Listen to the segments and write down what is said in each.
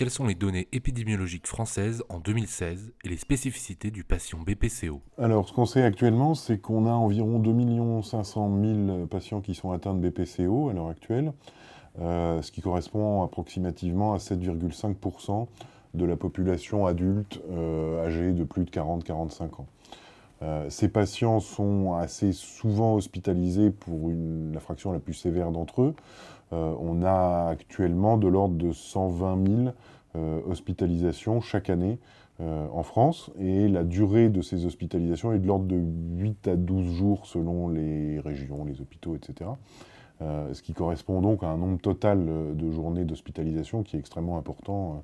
quelles sont les données épidémiologiques françaises en 2016 et les spécificités du patient BPCO? Alors, ce qu'on sait actuellement, c'est qu'on a environ 2 500 000 patients qui sont atteints de BPCO à l'heure actuelle, ce qui correspond approximativement à 7,5% de la population adulte âgée de plus de 40-45 ans. Ces patients sont assez souvent hospitalisés pour la fraction la plus sévère d'entre eux. On a actuellement de l'ordre de 120 000 hospitalisations chaque année en France, et la durée de ces hospitalisations est de l'ordre de 8 à 12 jours selon les régions, les hôpitaux, etc. Ce qui correspond donc à un nombre total de journées d'hospitalisation qui est extrêmement important,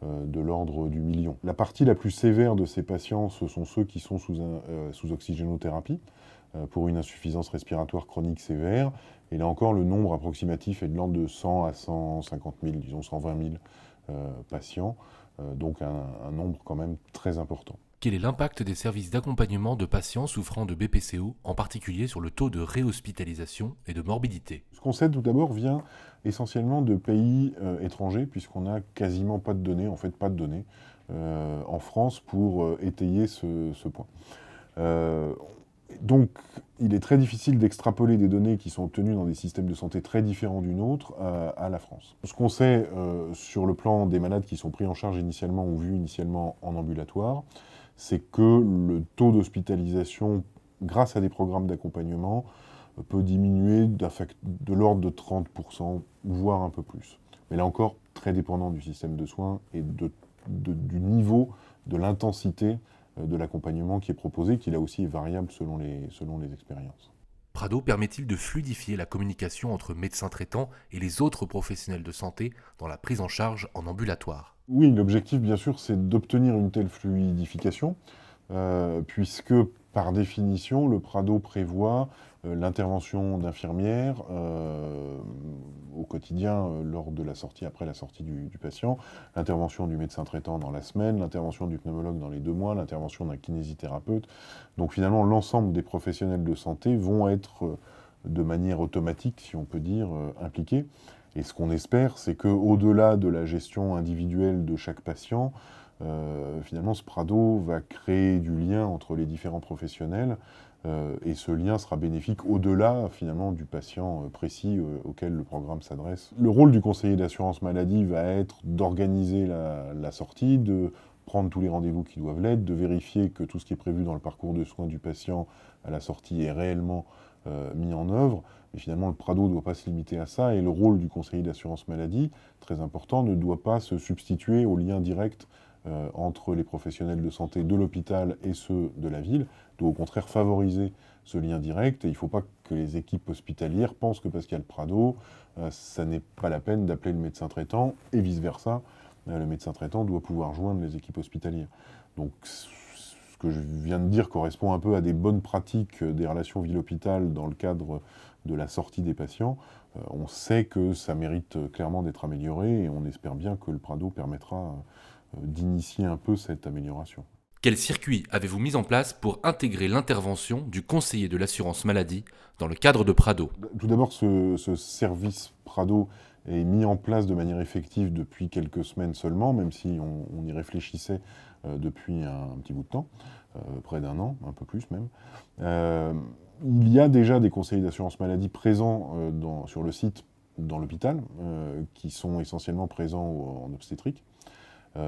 de l'ordre du million. La partie la plus sévère de ces patients, ce sont ceux qui sont sous oxygénothérapie pour une insuffisance respiratoire chronique sévère. Et là encore, le nombre approximatif est de l'ordre de 100 à 150 000, disons 120 000 patients, donc un nombre quand même très important. Quel est l'impact des services d'accompagnement de patients souffrant de BPCO, en particulier sur le taux de réhospitalisation et de morbidité? Ce qu'on sait tout d'abord vient essentiellement de pays étrangers, puisqu'on n'a quasiment pas de données, en fait pas de données, en France pour étayer ce point. Donc, il est très difficile d'extrapoler des données qui sont obtenues dans des systèmes de santé très différents du nôtre à la France. Ce qu'on sait sur le plan des malades qui sont pris en charge initialement ou vus initialement en ambulatoire, c'est que le taux d'hospitalisation, grâce à des programmes d'accompagnement, peut diminuer de l'ordre de 30%, voire un peu plus. Mais là encore, très dépendant du système de soins et du niveau, de l'intensité de l'accompagnement qui est proposé, qui là aussi est variable selon les expériences. Prado permet-il de fluidifier la communication entre médecins traitants et les autres professionnels de santé dans la prise en charge en ambulatoire? Oui, l'objectif, bien sûr, c'est d'obtenir une telle fluidification, puisque, par définition, le Prado prévoit l'intervention d'infirmières au quotidien lors de la sortie, après la sortie du patient, l'intervention du médecin traitant dans la semaine, l'intervention du pneumologue dans les 2 mois, l'intervention d'un kinésithérapeute. Donc finalement, l'ensemble des professionnels de santé vont être de manière automatique, si on peut dire, impliqués. Et ce qu'on espère, c'est qu'au-delà de la gestion individuelle de chaque patient, finalement, ce Prado va créer du lien entre les différents professionnels, et ce lien sera bénéfique au-delà, finalement, du patient précis auquel le programme s'adresse. Le rôle du conseiller d'assurance maladie va être d'organiser la sortie, de prendre tous les rendez-vous qui doivent l'être, de vérifier que tout ce qui est prévu dans le parcours de soins du patient à la sortie est réellement mis en œuvre. Mais finalement, le Prado ne doit pas se limiter à ça, et le rôle du conseiller d'assurance maladie, très important, ne doit pas se substituer au lien direct entre les professionnels de santé de l'hôpital et ceux de la ville, doit au contraire favoriser ce lien direct. Et il ne faut pas que les équipes hospitalières pensent que parce qu'il y a le Prado, ça n'est pas la peine d'appeler le médecin traitant, et vice-versa, le médecin traitant doit pouvoir joindre les équipes hospitalières. Donc, ce que je viens de dire correspond un peu à des bonnes pratiques des relations ville-hôpital dans le cadre de la sortie des patients. On sait que ça mérite clairement d'être amélioré, et on espère bien que le Prado permettra d'initier un peu cette amélioration. Quel circuit avez-vous mis en place pour intégrer l'intervention du conseiller de l'assurance maladie dans le cadre de Prado? Tout d'abord, ce service Prado est mis en place de manière effective depuis quelques semaines seulement, même si on y réfléchissait depuis un petit bout de temps, près d'un an, un peu plus même. Il y a déjà des conseillers d'assurance maladie présents sur le site, dans l'hôpital, qui sont essentiellement présents en obstétrique.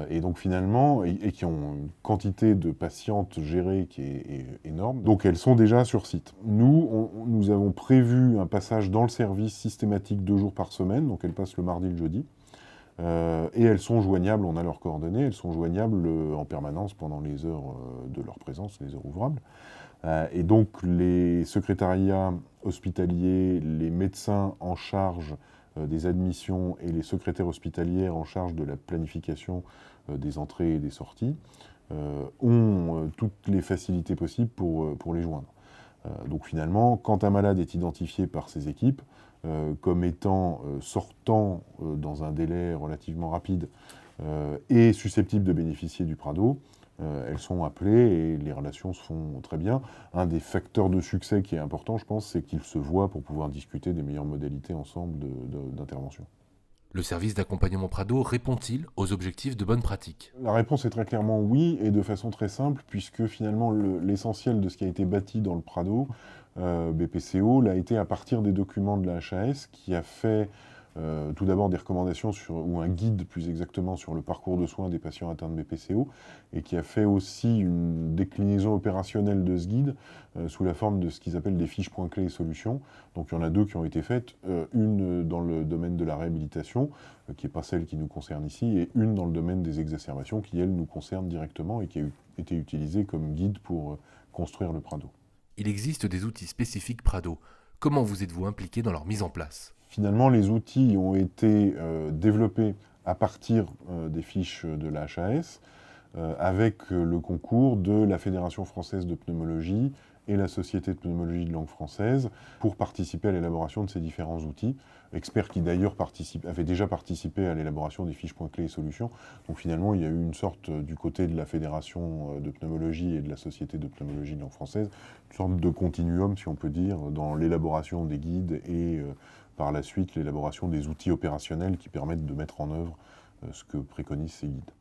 Et donc finalement, et qui ont une quantité de patientes gérées qui est énorme. Donc elles sont déjà sur site. Nous avons prévu un passage dans le service systématique 2 jours par semaine, donc elles passent le mardi et le jeudi. Et elles sont joignables, on a leurs coordonnées, elles sont joignables en permanence pendant les heures de leur présence, les heures ouvrables. Et donc les secrétariats hospitaliers, les médecins en charge des admissions et les secrétaires hospitalières en charge de la planification des entrées et des sorties ont toutes les facilités possibles pour les joindre. Donc finalement, quand un malade est identifié par ces équipes comme étant sortant dans un délai relativement rapide et susceptible de bénéficier du Prado, elles sont appelées et les relations se font très bien. Un des facteurs de succès qui est important, je pense, c'est qu'ils se voient pour pouvoir discuter des meilleures modalités ensemble d'intervention. Le service d'accompagnement Prado répond-il aux objectifs de bonne pratique? La réponse est très clairement oui, et de façon très simple, puisque finalement l'essentiel de ce qui a été bâti dans le Prado, BPCO, l'a été à partir des documents de la HAS, qui a fait tout d'abord des recommandations ou un guide plus exactement sur le parcours de soins des patients atteints de BPCO, et qui a fait aussi une déclinaison opérationnelle de ce guide sous la forme de ce qu'ils appellent des fiches points clés et solutions. Donc il y en a deux qui ont été faites, une dans le domaine de la réhabilitation, qui n'est pas celle qui nous concerne ici, et une dans le domaine des exacerbations, qui elle nous concerne directement et qui a été utilisée comme guide pour construire le Prado. Il existe des outils spécifiques Prado. Comment vous êtes-vous impliqué dans leur mise en place? Finalement, les outils ont été développés à partir des fiches de la HAS, avec le concours de la Fédération française de pneumologie et la Société de pneumologie de langue française pour participer à l'élaboration de ces différents outils. Experts qui d'ailleurs avaient déjà participé à l'élaboration des fiches points clés et solutions. Donc finalement, il y a eu une sorte, du côté de la Fédération de pneumologie et de la Société de pneumologie de langue française, une sorte de continuum, si on peut dire, dans l'élaboration des guides et par la suite l'élaboration des outils opérationnels qui permettent de mettre en œuvre ce que préconisent ces guides.